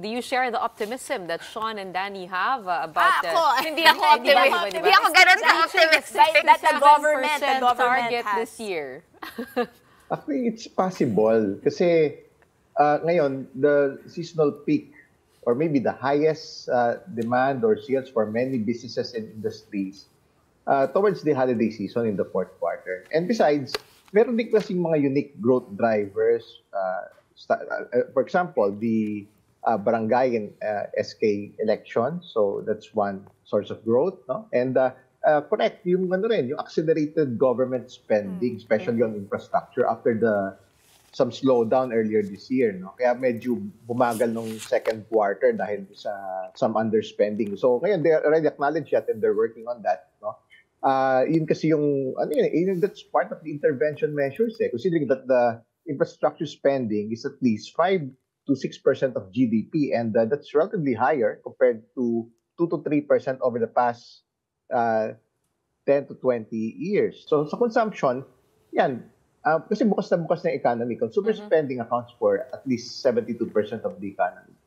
Do you share the optimism that Sean and Danny have about hindi ako optimistic. Hindi ako ganun ka-optimistic that the government target has this year? Actually, it's possible. Kasi ngayon, the seasonal peak or maybe the highest demand or sales for many businesses and industries towards the holiday season in the fourth quarter. And besides, meron din kasing mga unique growth drivers. For example, the barangay and SK election. So that's one source of growth, no? And correct, yung yung accelerated government spending, especially on infrastructure after some slowdown earlier this year, no? Kaya medyo bumagal nung second quarter dahil sa some underspending. So ngayon they already acknowledge that and they're working on that, no? Yun kasi yung that's part of the intervention measures, considering that the infrastructure spending is at least 5 to 6% of GDP, and that's relatively higher compared to 2 to 3% over the past 10 to 20 years. So sa consumption, yan, kasi bukas na bukas ng economy, consumer spending accounts for at least 72% of the economy.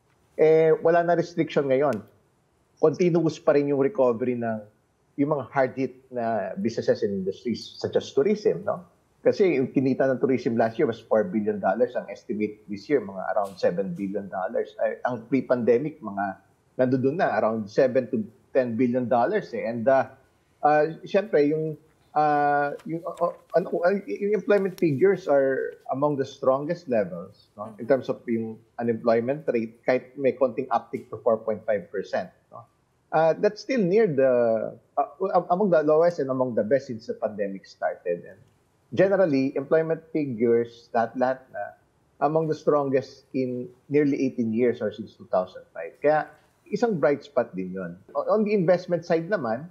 Wala na restriction ngayon. Continuous pa rin yung recovery ng yung mga hard-hit na businesses and industries such as tourism, no? Kasi yung kinita ng tourism last year was $4 billion. Ang estimate this year, mga around $7 billion. Ang pre-pandemic, mga nandoon na, around $7 to $10 billion. And siyempre, yung employment figures are among the strongest levels, no? In terms of yung unemployment rate, kahit may konting uptick to 4.5%. No? That's still near among the lowest and among the best since the pandemic started. And generally, employment figures, lahat na, among the strongest in nearly 18 years or since 2005. Kaya, isang bright spot din yun. On the investment side naman,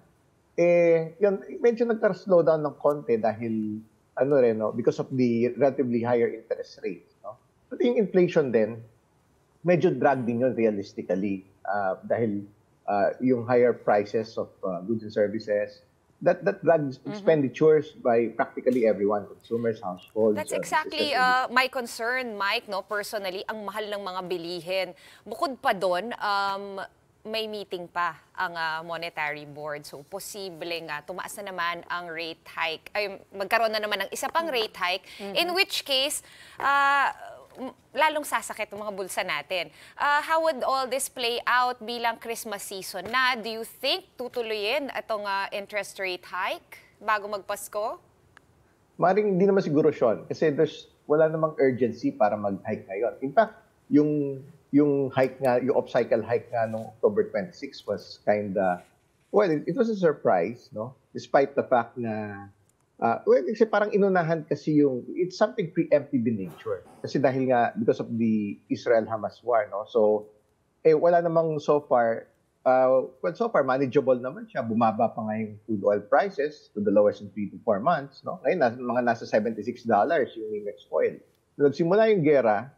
yun, medyo nagka-slow down ng konti dahil, because of the relatively higher interest rates. No? But yung inflation din, medyo drag din yun realistically dahil yung higher prices of goods and services, that drags expenditures by practically everyone, consumers, households. That's exactly my concern, Mike, no? Personally, ang mahal ng mga bilihin. Bukod pa doon, may meeting pa ang Monetary Board. So, posibleng tumaas na naman ang rate hike. Ay, magkaroon na naman ng isa pang rate hike. In which case, lalong sasakit ang mga bulsa natin. How would all this play out bilang Christmas season na? Do you think tutuloyin itong interest rate hike bago magpasko? Maring hindi naman siguro, Sean, kasi wala namang urgency para mag-hike ngayon. In fact, yung hike nga, yung off-cycle hike nga noong October 26 was it was a surprise, no? Despite the fact na kasi parang inunahan kasi it's something preemptive in nature. Kasi dahil nga, because of the Israel-Hamas war, no? So, wala namang so far manageable naman siya. Bumaba pa nga yung crude oil prices to the lowest in 3 to 4 months, no? Ngayon, mga nasa $76 yung NYMEX oil. Nagsimula yung gera,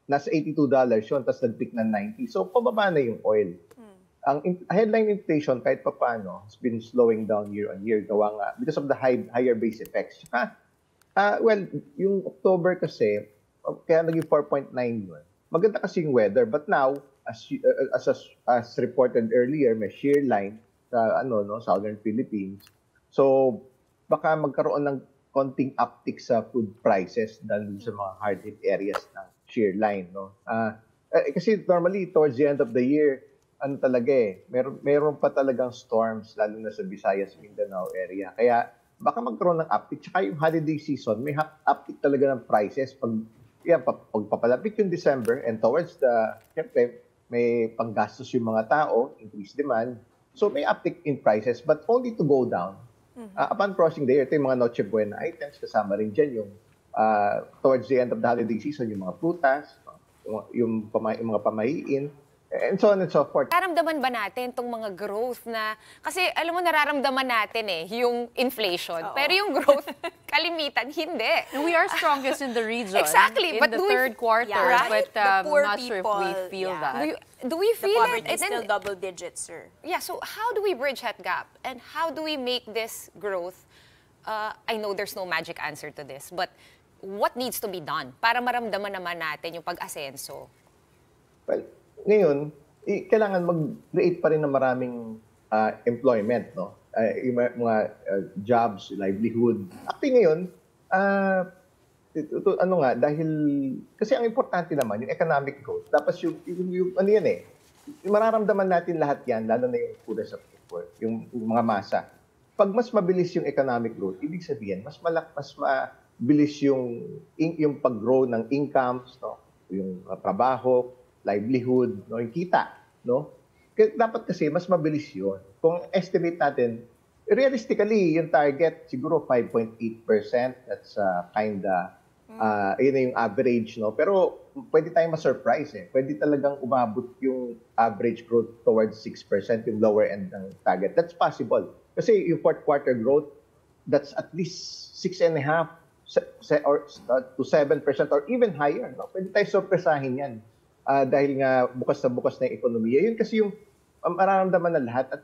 nasa $82 yun, tapos nag-peak ng 90. So, pababa na yung oil. Ang headline inflation, kahit papano, has been slowing down year on year. Gawa nga, because of the higher base effects. Yung October kasi, kaya naging 4.9 yun. Maganda kasi yung weather. But now, as reported earlier, may shear line sa southern Philippines. So, baka magkaroon ng konting uptick sa food prices dahil sa mga hard-hit areas ng shear line. No? Kasi normally, towards the end of the year, meron pa talagang storms, lalo na sa Visayas, Mindanao area. Kaya baka magkaroon ng uptick. Tsaka yung holiday season, may uptick talaga ng prices. Pagpapalapit yung December and towards siyempre, may panggastos yung mga tao, increased demand. So may uptick in prices, but only to go down. Upon crossing the year, ito yung mga Noche Buena items, kasama rin dyan yung towards the end of the holiday season, yung mga prutas, yung mga pamahiin, and so on and so forth. Nararamdaman ba natin itong mga growth na, kasi alam mo nararamdaman natin yung inflation, pero yung growth, kalimitan, hindi. We are strongest in the region. Exactly. In the third quarter, but I'm not sure if we feel that. Do we feel the poverty is still double digits, sir. Yeah, so how do we bridge that gap? And how do we make this growth, I know there's no magic answer to this, but what needs to be done para maramdaman naman natin yung pag-asenso? Well, ngayon, kailangan mag-create pa rin ng maraming employment, no? Yung mga jobs, livelihood. Actually ngayon, ano nga, dahil, kasi ang importante naman, yung economic growth, tapos yung ano yan yung mararamdaman natin lahat yan, lalo na yung poorest of the poor, yung mga masa. Pag mas mabilis yung economic growth, ibig sabihin, mas mabilis yung pag-grow ng incomes, no? Yung trabaho, livelihood, no? Yung kita, no? Dapat kasi mas mabilis yun. Kung estimate natin, realistically, yung target siguro 5.8%, that's kinda, yun na yung average, no? Pero pwede tayong ma-surprise Pwede talagang umabot yung average growth towards 6%, yung lower end ng target. That's possible. Kasi yung fourth quarter growth, that's at least 6.5% or to 7% or even higher, no? Pwede tayong surpresahin yan. Dahil nga bukas na yung ekonomiya. Yun kasi yung mararamdaman na lahat. At